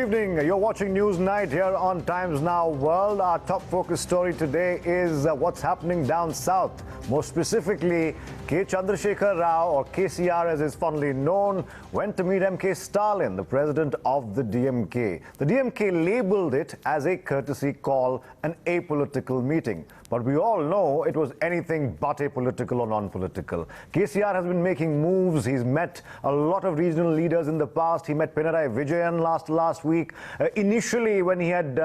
evening. You're watching News Night here on Times Now World. Our top focus story today is what's happening down south. More specifically, Chandrashekar Rao, or KCR as is fondly known, went to meet MK Stalin, the president of the DMK. The DMK labeled it as a courtesy call, an apolitical meeting. But we all know it was anything but apolitical or non-political. KCR has been making moves. He's met a lot of regional leaders in the past. He met Pinarayi Vijayan last week. Initially, when he had,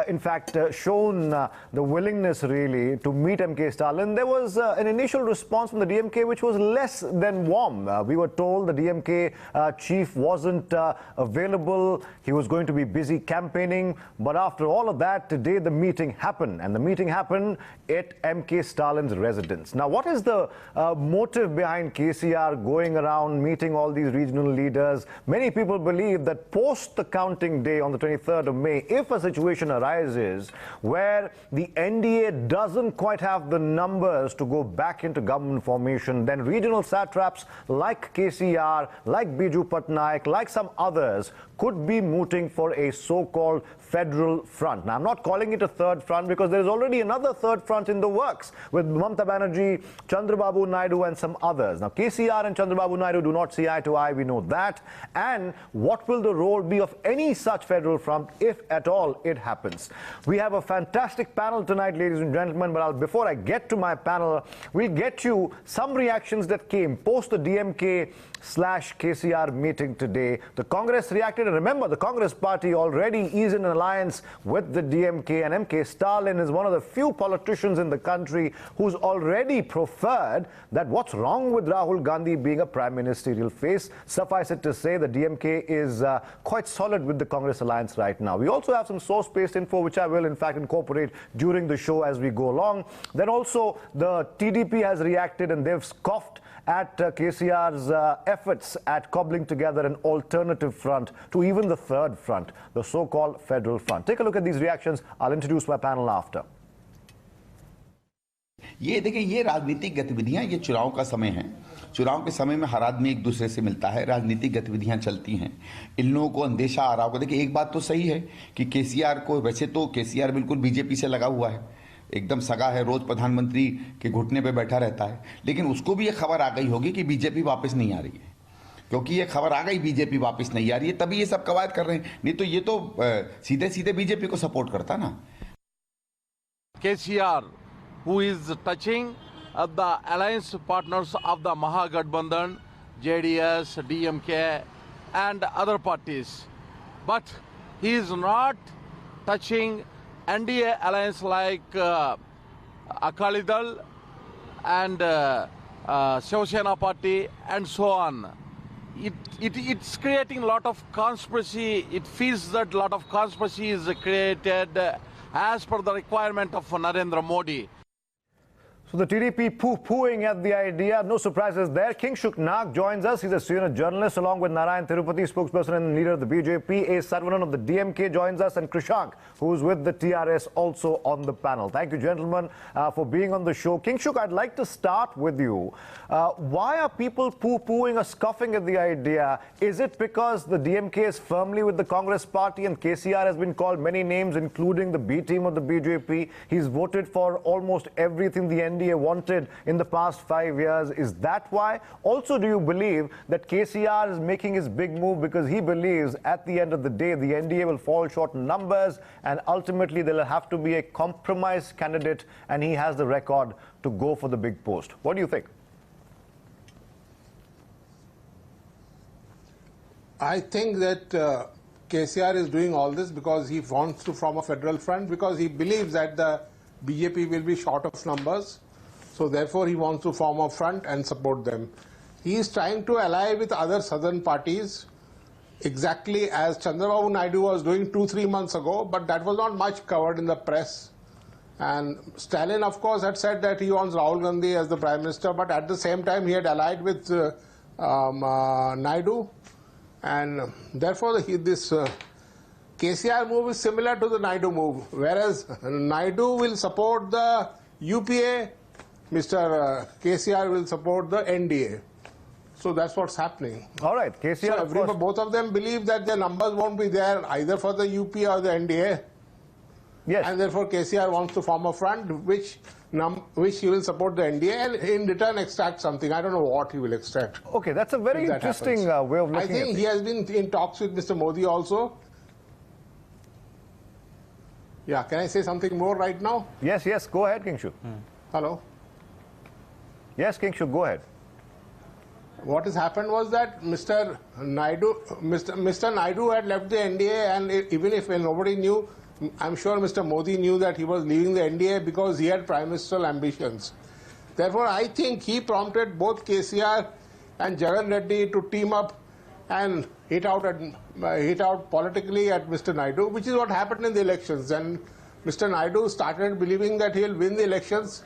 in fact, shown the willingness, really, to meet MK Stalin, there was an initial response from the DMK which was less than warm. We were told the DMK chief wasn't available. He was going to be busy campaigning. But after all of that, today the meeting happened. And the meeting happened at MK Stalin's residence. Now, what is the motive behind KCR going around meeting all these regional leaders? Many people believe that post the counting day on the 23rd of May, if a situation arises where the NDA doesn't quite have the numbers to go back into government formation, then regional satraps like KCR, like Biju Patnaik, like some others could be mooting for a so-called federal front. Now, I'm not calling it a third front because there is already another third front in the works with Mamata Banerjee, Chandrababu Naidu and some others. Now, KCR and Chandrababu Naidu do not see eye to eye, we know that. And what will the role be of any such federal front if at all it happens? We have a fantastic panel tonight, ladies and gentlemen, but before I get to my panel, we'll get you some reactions that came post the DMK/KCR meeting today. The Congress reacted, and remember, the Congress party already is in an alliance with the DMK, and MK Stalin is one of the few politicians in the country who's already proffered that what's wrong with Rahul Gandhi being a prime ministerial face. Suffice it to say, the DMK is quite solid with the Congress alliance right now. We also have some source-based info, which I will in fact incorporate during the show as we go along. Then also the TDP has reacted, and they've scoffed at KCR's efforts at cobbling together an alternative front to even the third front, the so-called federal front. Take a look at these reactions. I'll introduce my panel after. ये देखिए, ये राजनीतिक गतिविधियां, ये चुनाव का समय है। चुनाव के समय में हर आदमी एक दूसरे से मिलता है, राजनीतिक गतिविधियां चलती हैं। इन लोगों को अंदेशा आ रहा होगा। देखिए, एक बात तो सही है कि केसीआर को, वैसे तो केसीआर बिल्कुल बीजेपी से लगा हुआ है, एकदम सगा है, रोज प्रधानमंत्री के घुटने पे बैठा रहता है, लेकिन उसको भी ये खबर आ गई होगी कि बीजेपी वापस नहीं आ रही है, क्योंकि ये खबर आ गई बीजेपी वापस नहीं आ रही है, तभी ये सब कवायद कर रहे हैं। नहीं तो ये तो सीधे सीधे बीजेपी को सपोर्ट करता ना। KCR, who is touching the alliance partners of the Mahagathbandhan, JDS, DMK and other parties, but he is not touching NDA alliance like Akali Dal and Shiv Sena party and so on. It's creating a lot of conspiracy. It feels that a lot of conspiracy is created as per the requirement of Narendra Modi. So the TDP poo-pooing at the idea. No surprises there. Kingshuk Nag joins us. He's a senior journalist along with Narayan Tirupati, spokesperson and leader of the BJP. A. Sarvanan of the DMK joins us, and Krishank, who's with the TRS, also on the panel. Thank you, gentlemen, for being on the show. Kingshuk, I'd like to start with you. Why are people poo-pooing or scoffing at the idea? Is it because the DMK is firmly with the Congress party and KCR has been called many names, including the B team of the BJP? He's voted for almost everything the NDA wanted in the past 5 years. Is that why? Also, do you believe that KCR is making his big move because he believes at the end of the day the NDA will fall short in numbers and ultimately there will have to be a compromise candidate, and he has the record to go for the big post? What do you think? I think that KCR is doing all this because he wants to form a federal front, because he believes that the BJP will be short of numbers. So therefore he wants to form a front and support them. He is trying to ally with other southern parties, exactly as Chandrababu Naidu was doing 2-3 months ago, but that was not much covered in the press. And Stalin, of course, had said that he wants Rahul Gandhi as the Prime Minister, but at the same time he had allied with Naidu. And therefore this KCR move is similar to the Naidu move, whereas Naidu will support the UPA, Mr. KCR will support the NDA. So that's what's happening. All right, KCR, So of course. both of them believe that their numbers won't be there either for the UP or the NDA. Yes. And therefore KCR wants to form a front which he will support the NDA and in return extract something. I don't know what he will extract. Okay, that's a very interesting way of looking at it. I think he has been in talks with Mr. Modi also. Yeah, can I say something more right now? Yes, yes, go ahead, Kingshu. Hello? Yes, Kingshu, go ahead. What has happened was that Mr. Naidu had left the NDA, and even if nobody knew, I'm sure Mr. Modi knew that he was leaving the NDA because he had prime ministerial ambitions. Therefore, I think he prompted both KCR and Jagan Reddy to team up and hit out politically at Mr. Naidu, which is what happened in the elections. And Mr. Naidu started believing that he'll win the elections,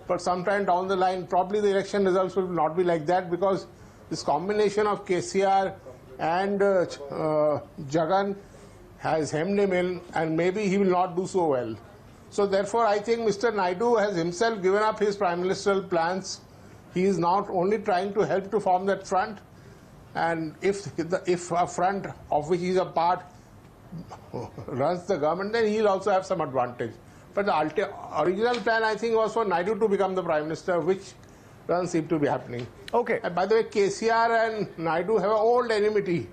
but sometime down the line, probably the election results will not be like that because this combination of KCR and Jagan has hemmed him in, and maybe he will not do so well. So therefore, I think Mr. Naidu has himself given up his prime ministerial plans. He is not only trying to help to form that front, and if a front of which he is a part runs the government, then he will also have some advantage. But the original plan, I think, was for Naidu to become the prime minister, which doesn't seem to be happening. Okay. And by the way, KCR and Naidu have an old enmity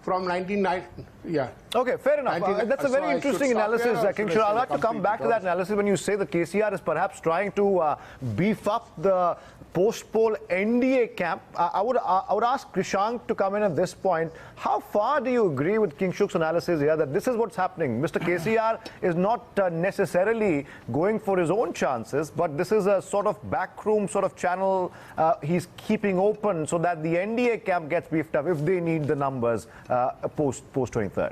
from 1990. Yeah. Okay, fair enough. That's a So very I interesting should stop analysis, here, or should Kingshu. I I'd like to come complete back to that analysis when you say the KCR is perhaps trying to beef up the post-poll NDA camp. I would ask Krishank to come in at this point. How far do you agree with Kingshuk's analysis here that this is what's happening? Mr. KCR is not necessarily going for his own chances, but this is a sort of backroom sort of channel he's keeping open so that the NDA camp gets beefed up if they need the numbers post 23rd.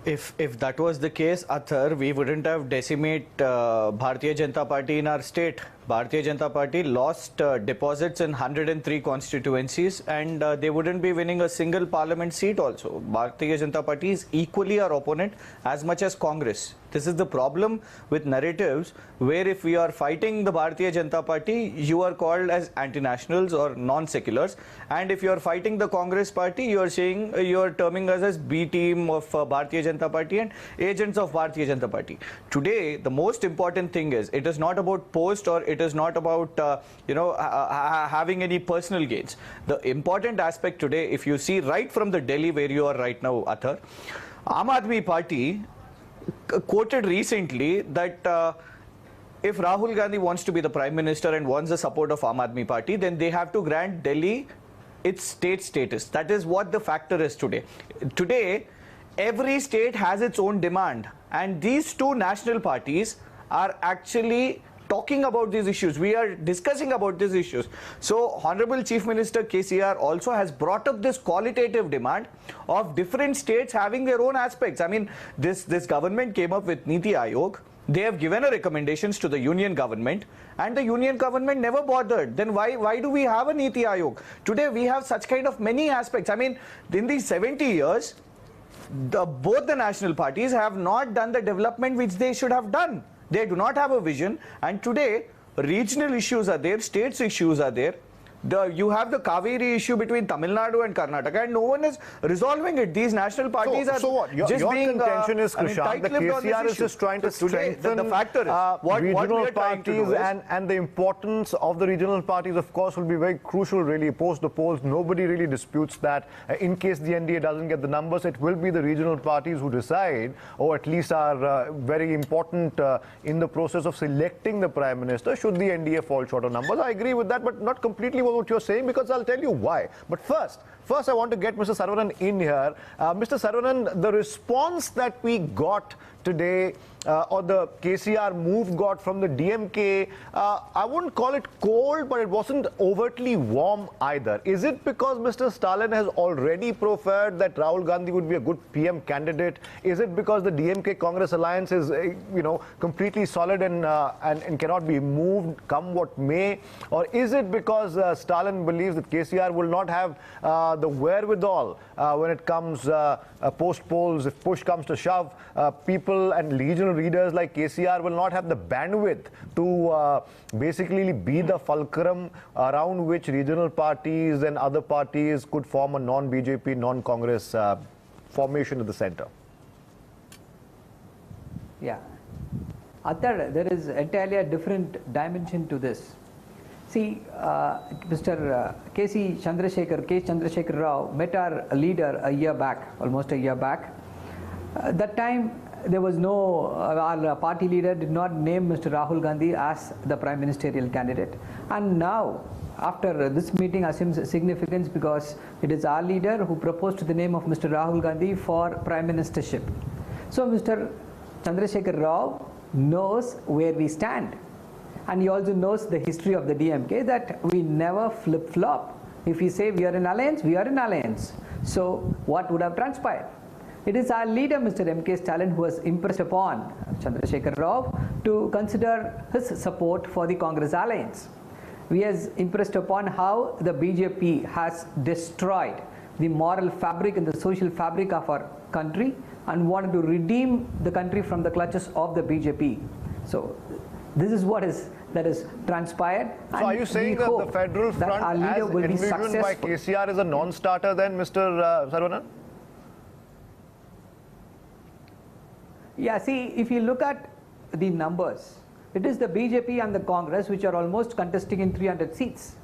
If that was the case, Athar, we wouldn't have decimate Bharatiya Janata Party in our state. Bharatiya Janata Party lost deposits in 103 constituencies, and they wouldn't be winning a single parliament seat also. Bharatiya Janata Party is equally our opponent as much as Congress. This is the problem with narratives where if we are fighting the Bharatiya Janata Party, you are called as anti-nationals or non-seculars. And if you are fighting the Congress Party, you are saying, you are terming us as B team of Bharatiya Janata Party and agents of Bharatiya Janata Party. Today, the most important thing is, it is not about post or it is not about, having any personal gains. The important aspect today, if you see right from the Delhi where you are right now, Athar, Aam Aadmi Party quoted recently that if Rahul Gandhi wants to be the Prime Minister and wants the support of Aam Aadmi Party, then they have to grant Delhi its state status. That is what the factor is today. Today, every state has its own demand, and these two national parties are actually talking about these issues. We are discussing about these issues. So Honorable Chief Minister KCR also has brought up this qualitative demand of different states having their own aspects. I mean, this government came up with Niti Aayog. They have given a recommendations to the union government, and the union government never bothered. Then why do we have a Niti Aayog? Today we have such kind of many aspects. I mean, in these 70 years, both the national parties have not done the development which they should have done. They do not have a vision, and today regional issues are there, states issues are there. You have the Kaveri issue between Tamil Nadu and Karnataka, and no one is resolving it. These national parties are what? Your being contention is, Krishank, the KCR is just trying to strengthen the factor is, regional parties, and the importance of the regional parties, of course, will be very crucial, really, post the polls. Nobody really disputes that. In case the NDA doesn't get the numbers, it will be the regional parties who decide, or at least are very important in the process of selecting the Prime Minister, should the NDA fall short of numbers. I agree with that, but not completely what you're saying, because I'll tell you why. But first I want to get Mr. Saravanan in here. Mr. Saravanan, the response that we got today, or the KCR move got from the DMK, I wouldn't call it cold, but it wasn't overtly warm either. Is it because Mr. Stalin has already proffered that Rahul Gandhi would be a good PM candidate? Is it because the DMK Congress alliance is, completely solid and cannot be moved, come what may? Or is it because Stalin believes that KCR will not have the wherewithal when it comes post polls. If push comes to shove, people and regional leaders like KCR will not have the bandwidth to basically be the fulcrum around which regional parties and other parties could form a non-BJP, non-Congress formation at the center. Yeah. Athar, there is entirely a different dimension to this. See, Mr. Chandrashekar Rao met our leader a year back, almost a year back. That time, there was no, our party leader did not name Mr. Rahul Gandhi as the prime ministerial candidate. And now, after this meeting assumes significance because it is our leader who proposed the name of Mr. Rahul Gandhi for prime ministership. So, Mr. Chandrashekar Rao knows where we stand. And he also knows the history of the DMK, that we never flip-flop. If we say we are in alliance, we are in alliance. So what would have transpired? It is our leader, Mr. M.K. Stalin, who has impressed upon Chandrashekar Rao to consider his support for the Congress alliance. He has impressed upon how the BJP has destroyed the moral fabric and the social fabric of our country and wanted to redeem the country from the clutches of the BJP. So this is what that is transpired. So are you saying that the federal front as envisioned by KCR is a non-starter then, Mr. Saravanan? Yeah, see, if you look at the numbers, it is the BJP and the Congress which are almost contesting in 300 seats.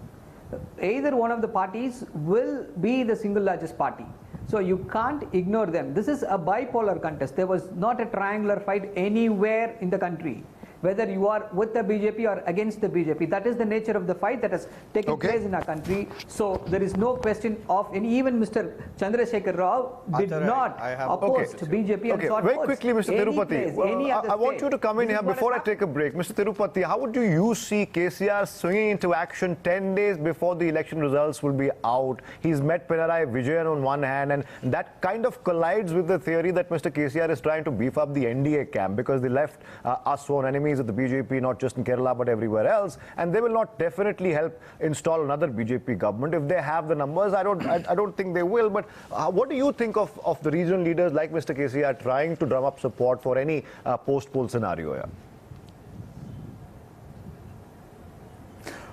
Either one of the parties will be the single largest party. So you can't ignore them. This is a bipolar contest. There was not a triangular fight anywhere in the country, whether you are with the BJP or against the BJP. That is the nature of the fight that has taken place in our country. So there is no question of any, even Mr. Chandrashekar Rao did not oppose BJP and sought very votes. quickly, Mr. Tirupati, I want you to come in here before I take a break. Mr. Tirupati, how would you see KCR swinging into action 10 days before the election results will be out? He's met Pinarayi Vijayan on one hand, and that kind of collides with the theory that Mr. KCR is trying to beef up the NDA camp because the left are sworn enemies of the BJP, not just in Kerala but everywhere else, and they will not definitely help install another BJP government if they have the numbers. I don't think they will. But what do you think of the regional leaders like Mr. KCR trying to drum up support for any post-poll scenario here?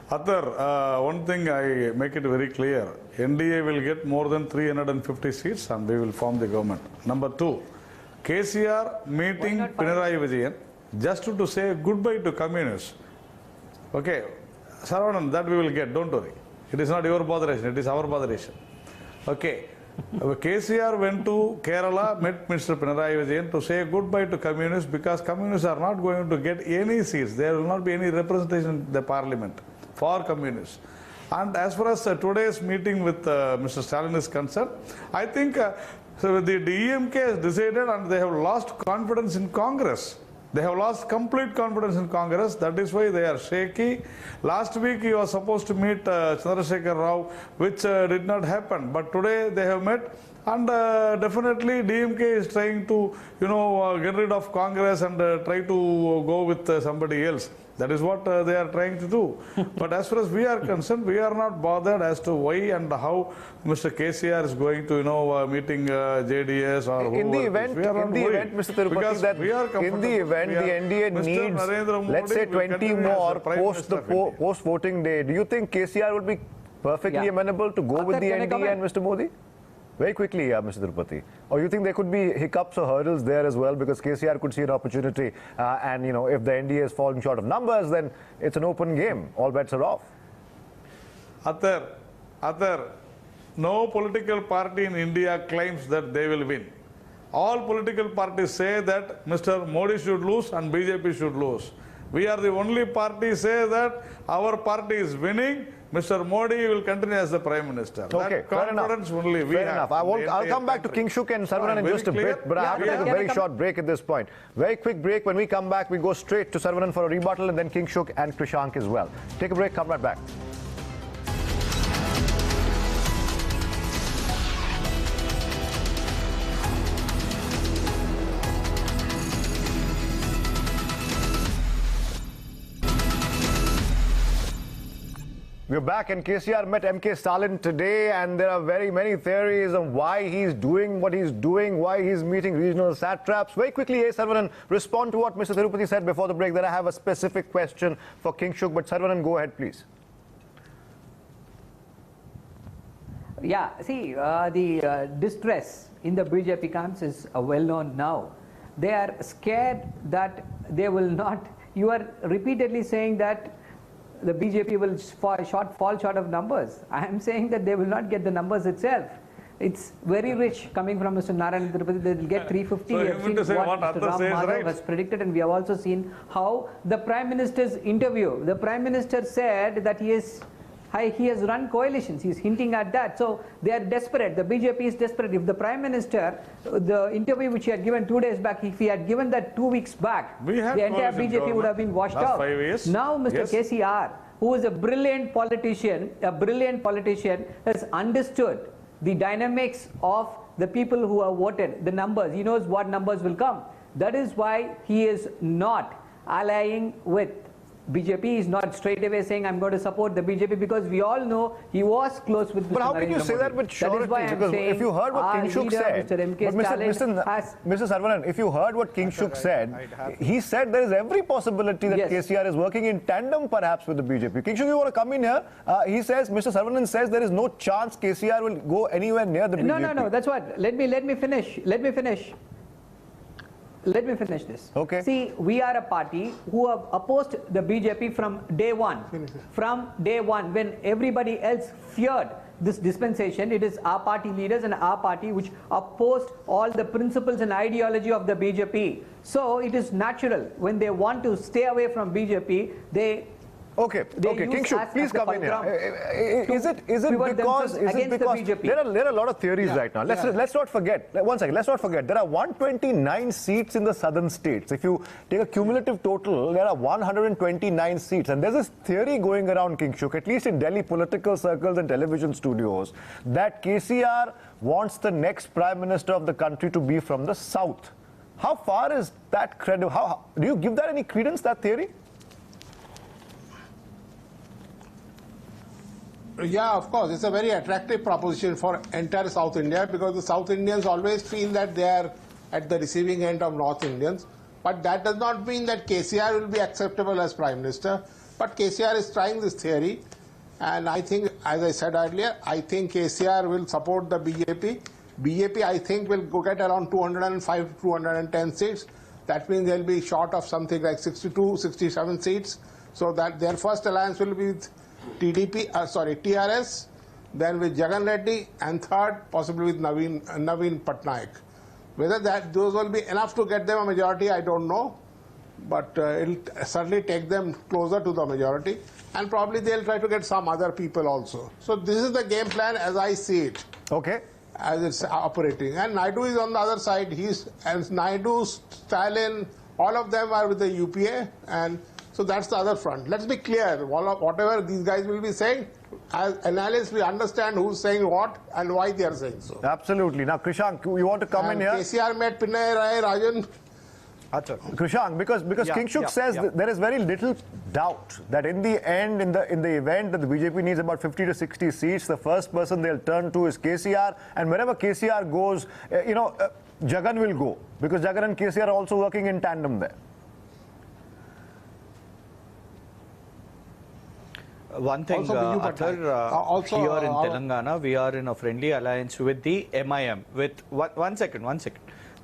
Athar, one thing I make it very clear: NDA will get more than 350 seats, and we will form the government. Number two, KCR meeting Pinarayi Vijayan just to say goodbye to communists. Okay, Saravanan, that we will get, don't worry. It is not your botheration, it is our botheration. Okay, KCR went to Kerala, met Mr. Pinarayi Vijayan to say goodbye to communists because communists are not going to get any seats. There will not be any representation in the parliament for communists. And as far as today's meeting with Mr. Stalin is concerned, I think so the DMK has decided and they have lost confidence in Congress. They have lost complete confidence in Congress. That is why they are shaky. Last week he was supposed to meet Chandrashekar Rao, which did not happen. But today they have met, and definitely DMK is trying to, get rid of Congress and try to go with somebody else. That is what they are trying to do. But as far as we are concerned, we are not bothered as to why and how Mr. KCR is going to, meeting JDS or in the event, Mr. Tirupati, that in the event the NDA needs, let's say, 20 more post-voting day, do you think KCR would be perfectly amenable to go with the NDA and Mr. Modi? Very quickly, Mr. Tirupati. Or you think there could be hiccups or hurdles there as well, because KCR could see an opportunity and, if the NDA is falling short of numbers, then it's an open game. All bets are off. Athar, no political party in India claims that they will win. All political parties say that Mr. Modi should lose and BJP should lose. We are the only party say that our party is winning. Mr. Modi will continue as the Prime Minister. Okay, fair enough. Only we fair enough. I'll come back to Kingshuk and Saravanan in just a bit, but I have to take a very short break at this point. Very quick break. When we come back, we go straight to Saravanan for a rebuttal and then Kingshuk and Krishank as well. Take a break, come right back. We're back, and KCR met MK Stalin today, and there are very many theories on why he's doing what he's doing, why he's meeting regional satraps. Very quickly, Saravanan, respond to what Mr. Tirupati said before the break. Then I have a specific question for Kingshuk, but Saravanan, go ahead, please. Yeah, see, the distress in the BJP camps is well known now. They are scared that they will not. You are repeatedly saying that the BJP will fall short of numbers. I am saying that they will not get the numbers itself. It's very rich coming from Mr. Narayan Tirupati. They will get 350. So we have seen what Mr. Ram Madhav has predicted, and we have also seen how the Prime Minister's interview. The Prime Minister said that he has run coalitions. He is hinting at that. So they are desperate. The BJP is desperate. If the Prime Minister, the interview which he had given 2 days back, if he had given that 2 weeks back, the entire BJP would have been washed out. 5 years. Now Mr. KCR, who is a brilliant politician, has understood the dynamics of the people who have voted, the numbers. He knows what numbers will come. That is why he is not allying with BJP. Is not straight away saying I'm going to support the BJP, because we all know he was close with Mr. But how can you say that with surety? Because if you heard what Kingshuk said, Mr. Saravanan, if you heard what Kingshuk said, he said there is every possibility that KCR is working in tandem perhaps with the BJP. Kingshuk, you want to come in here? He says, Mr. Saravanan says there is no chance KCR will go anywhere near the BJP. No, that's what. Let me finish. Let me finish this. Okay. See, we are a party who have opposed the BJP from day one. From day one, when everybody else feared this dispensation, it is our party leaders and our party which opposed all the principles and ideology of the BJP. So it is natural when they want to stay away from BJP, they Kingshuk, please come in here. Is it because there are a lot of theories right now. Let's not forget. One second. Let's not forget. There are 129 seats in the southern states. If you take a cumulative total, there are 129 seats, and there's this theory going around, Kingshuk, at least in Delhi political circles and television studios, that KCR wants the next Prime Minister of the country to be from the south. How far is that credible? How do you give that any credence, that theory? Yeah, of course. It's a very attractive proposition for entire South India, because the South Indians always feel that they are at the receiving end of North Indians. But that does not mean that KCR will be acceptable as Prime Minister. But KCR is trying this theory. And I think, as I said earlier, I think KCR will support the BJP. BJP, I think, will go get around 205 to 210 seats. That means they'll be short of something like 62, 67 seats. So that their first alliance will be with TRS, then with Jagan Reddy, and third, possibly with Naveen Patnaik. Whether those will be enough to get them a majority, I don't know. But it'll certainly take them closer to the majority. And probably they'll try to get some other people also. So this is the game plan as I see it. Okay. As it's operating. And Naidu is on the other side. Naidu, Stalin, all of them are with the UPA. And so that's the other front. Let's be clear, whatever these guys will be saying, as analysts, we understand who's saying what and why they are saying so. Absolutely. Now, Krishank, you want to come in here? KCR met Pinay Rai, Rajan. Krishank, because Kingshuk says that there is very little doubt that in the end, in the event that the BJP needs about 50 to 60 seats, the first person they'll turn to is KCR, and wherever KCR goes, Jagan will go, because Jagan and KCR are also working in tandem there. One thing, Athar, here in Telangana, we are in a friendly alliance with the MIM. With one second.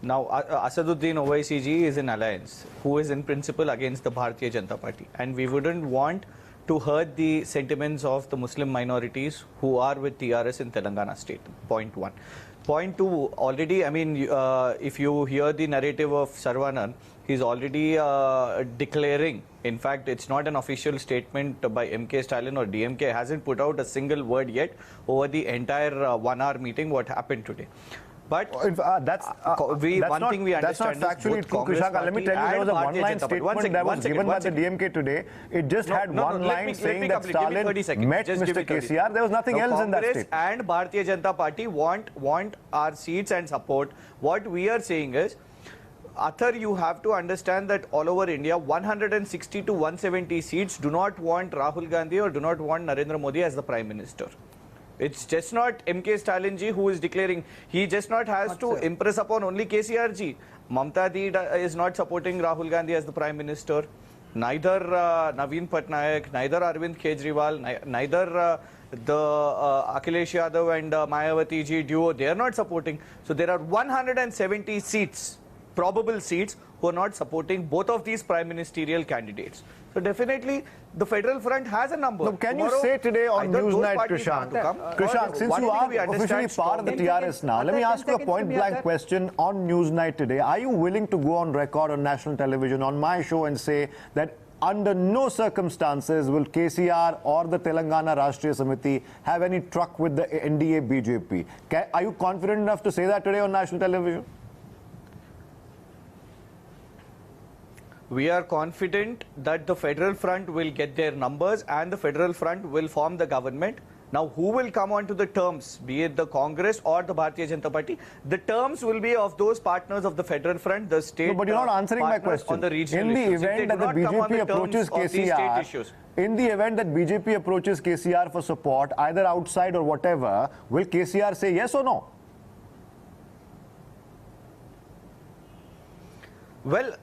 Now, Asaduddin Owaisi ji is in alliance, who is in principle against the Bharatiya Janata Party, and we wouldn't want to hurt the sentiments of the Muslim minorities who are with TRS in Telangana state. Point one. Point two, already, I mean, if you hear the narrative of Saravanan, he's already declaring, in fact, it's not an official statement by MK Stalin or DMK, hasn't put out a single word yet over the entire 1 hour meeting, what happened today. But that's not factually true, Krishank. Let me tell you, there was a one-line statement that was given by the DMK today. It just had one line saying that Stalin met Mr. KCR. There was nothing else in that statement. And Bharatiya Janata Party want our seats and support. What we are saying is, Athar, you have to understand that all over India, 160 to 170 seats do not want Rahul Gandhi or do not want Narendra Modi as the Prime Minister. It's just not MK Stalin ji who is declaring. He just not has to impress upon only KCR ji. Mamta di is not supporting Rahul Gandhi as the Prime Minister. Neither Naveen Patnaik, neither Arvind Kejriwal, neither the Akhilesh Yadav and Mayawati ji duo, they are not supporting. So there are 170 seats, probable seats, who are not supporting both of these prime ministerial candidates. So definitely the Federal Front has a number. No, can you say today on Newsnight, Krishank, since you are officially part of the TRS now, let me ask you a point-blank question on Newsnight today. Are you willing to go on record on national television, on my show, and say that under no circumstances will KCR or the Telangana Rashtriya Samiti have any truck with the NDA BJP? Are you confident enough to say that today on national television? We are confident that the Federal Front will get their numbers and the Federal Front will form the government. Now, who will come onto the terms, be it the Congress or the Bharatiya Janata Party? The terms will be of those partners of the Federal Front, the state. No, but you're not answering my question. On the regional in the issues. event that the BJP approaches KCR, in the event that BJP approaches KCR for support, either outside or whatever, will KCR say yes or no? Well,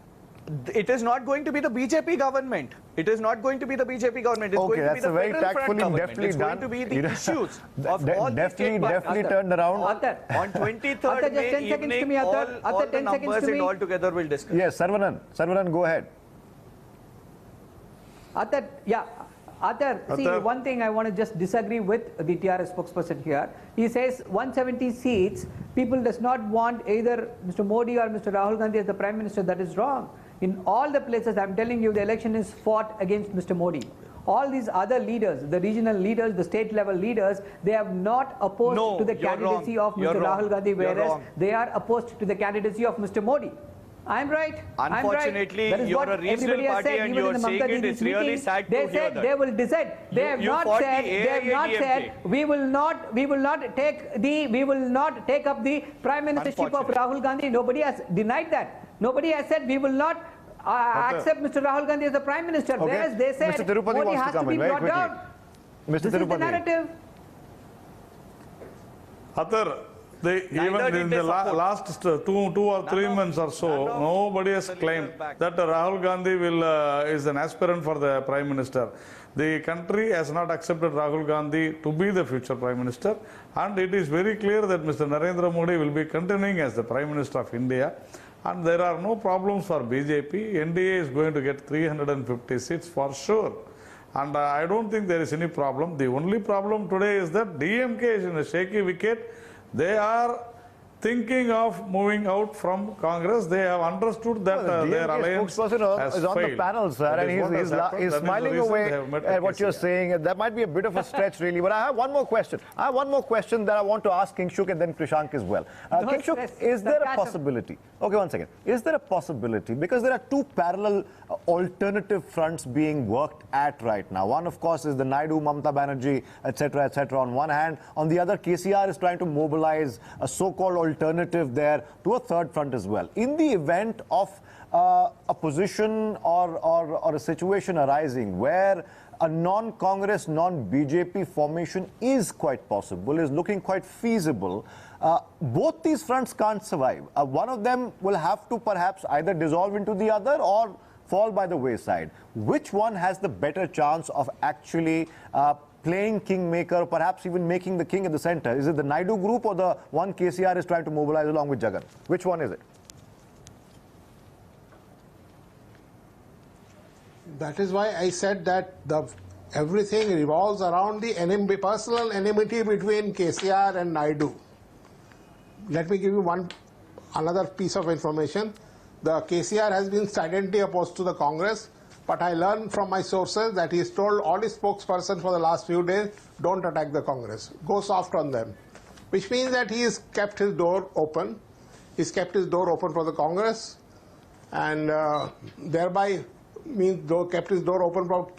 it is not going to be the BJP government. It is not going to be the BJP government. It's going to be the Federal Front government. It's going to be the issues of all the state definitely turned around. On 23rd May evening, all the numbers and all together will discuss. Yes, Saravanan, go ahead. Athar, yeah. Athar, see, one thing I want to just disagree with the TRS spokesperson here. He says 170 seats, people does not want either Mr. Modi or Mr. Rahul Gandhi as the Prime Minister. That is wrong. In all the places, I'm telling you, the election is fought against Mr. Modi. All these other leaders, the regional leaders, the state level leaders, they have not opposed to the candidacy of Mr. Rahul Gandhi, whereas they are opposed to the candidacy of Mr. Modi. I'm right. Unfortunately, I'm right. you're a regional party and you're saying it. It's really sad to hear that. They said they will decide. They have not said we will not take up the prime ministership of Rahul Gandhi. Nobody has denied that. Nobody has said we will not accept Mr. Rahul Gandhi as the prime minister. Okay. Whereas they said Mr. Tirupati Modi wants has to come to be in very brought quickly. down. Mr. This is the narrative. Athar, even in the last two or 3 months or so, nobody has claimed that Rahul Gandhi is an aspirant for the Prime Minister. The country has not accepted Rahul Gandhi to be the future Prime Minister, and it is very clear that Mr. Narendra Modi will be continuing as the Prime Minister of India, and there are no problems for BJP. NDA is going to get 350 seats for sure. And I don't think there is any problem. The only problem today is that DMK is in a shaky wicket. They are thinking of moving out from Congress. They have understood that their alliance has is on failed. the panel, sir, and he's smiling away at what you're saying. That might be a bit of a stretch, really. But I have one more question. I have one more question that I want to ask Kingshuk and then Krishank as well. Kingshuk, is there a possibility? Okay, one second. Is there a possibility? Because there are two parallel alternative fronts being worked at right now. One, of course, is the Naidu, Mamta Banerjee, etc., on one hand. On the other, KCR is trying to mobilize a so-called alternative there to a third front as well. In the event of a position or a situation arising where a non-Congress, non-BJP formation is quite possible, is looking quite feasible, both these fronts can't survive. One of them will have to perhaps either dissolve into the other or fall by the wayside. Which one has the better chance of actually playing kingmaker, perhaps even making the king at the center? Is it the Naidu group or the one KCR is trying to mobilize along with Jagan? Which one is it? That is why I said that everything revolves around the personal enmity between KCR and Naidu. Let me give you another piece of information. The KCR has been silently opposed to the Congress, but I learned from my sources that he's told all his spokespersons for the last few days, don't attack the Congress, go soft on them. Which means that he has kept his door open. He's kept his door open for the Congress, and thereby means kept his door open for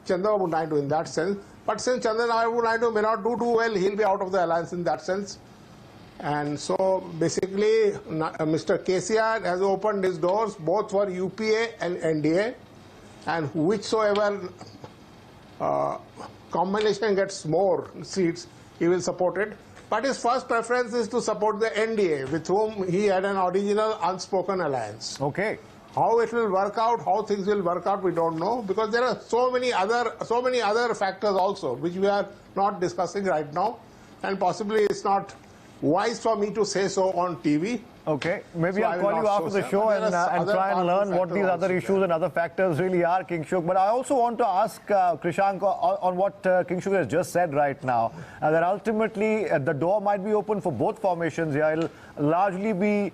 Chandrababu Naidu in that sense. But since Chandrababu Naidu may not do too well, he'll be out of the alliance in that sense. And so basically, Mr. KCR has opened his doors both for UPA and NDA, and whichsoever combination gets more seats, he will support it. But his first preference is to support the NDA, with whom he had an original unspoken alliance. Okay. How it will work out, how things will work out, we don't know, because there are so many other factors also, which we are not discussing right now, and possibly it's not wise for me to say so on TV. Okay, maybe So I'll call you after the show and try and learn what these other issues and other factors really are, Kingshuk. But I also want to ask Krishank on what Kingshuk has just said right now, that ultimately the door might be open for both formations here. It'll largely be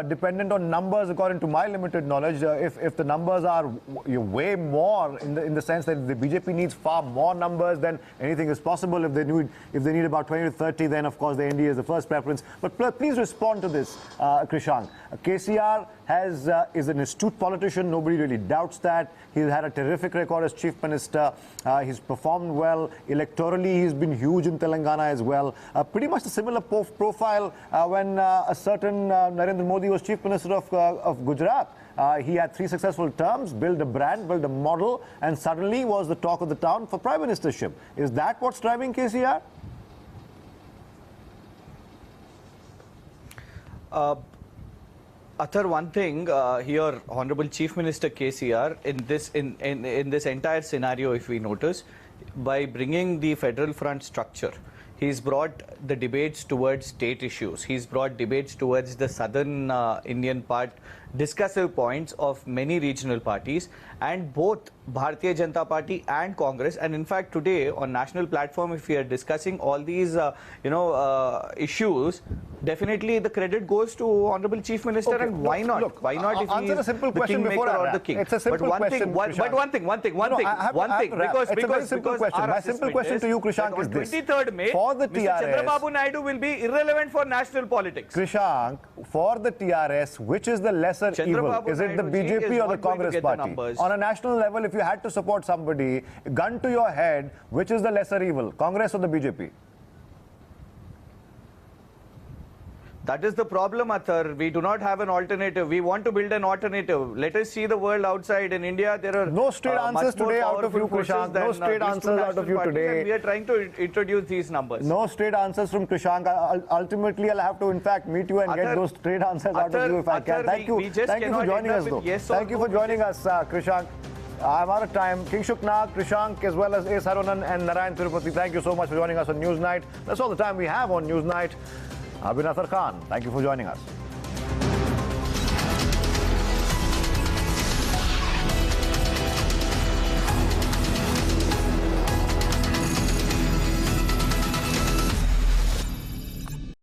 dependent on numbers, according to my limited knowledge. If the numbers are way more in the sense that the BJP needs far more numbers, then anything is possible. If they need about 20 to 30, then of course the NDA is the first preference. But please respond to this. Krishank, KCR is an astute politician. Nobody really doubts that. He's had a terrific record as chief minister. He's performed well electorally. He's been huge in Telangana as well. Pretty much a similar profile when a certain Narendra Modi was chief minister of Gujarat. He had 3 successful terms, built a brand, built a model, and suddenly was the talk of the town for prime ministership. Is that what's driving KCR? Athar, one thing here, Honorable Chief Minister KCR, in this entire scenario, if we notice, by bringing the federal front structure, he's brought the debates towards state issues. He's brought debates towards the southern Indian part, discussive points of many regional parties, and both Bharatiya Janata Party and Congress. And in fact, today on national platform, if we are discussing all these, issues, definitely the credit goes to Honorable Chief Minister. Okay, and why not? Look, why not if he answer is a simple the question kingmaker before I or wrap. the king? It's a simple but question, one thing, one thing, because it's a very simple question. My simple question to you, Krishank, is this. 23rd May, For the Mr. TRS, Chandrababu Naidu will be irrelevant for national politics. Krishank, for the TRS, which is the lesser evil? Is it the BJP or the Congress party? On a national level, if you had to support somebody, gun to your head, which is the lesser evil, Congress or the BJP? That is the problem, Athar. We do not have an alternative. We want to build an alternative. Let us see the world outside. In India, there are no straight answers today out of you, Krishank. No straight answers out of you today. We are trying to introduce these numbers. No straight answers from Krishank. Ultimately, I'll have to, in fact, meet you and get those straight answers out of you if I can. Thank you. Thank you for joining us, though. Thank you for joining us, Krishank. I'm out of time. Kingshuk Nag, Krishank, as well as A. Saronan and Narayan Tirupati, thank you so much for joining us on Newsnight. That's all the time we have on Newsnight. I've been Athar Khan. Thank you for joining us.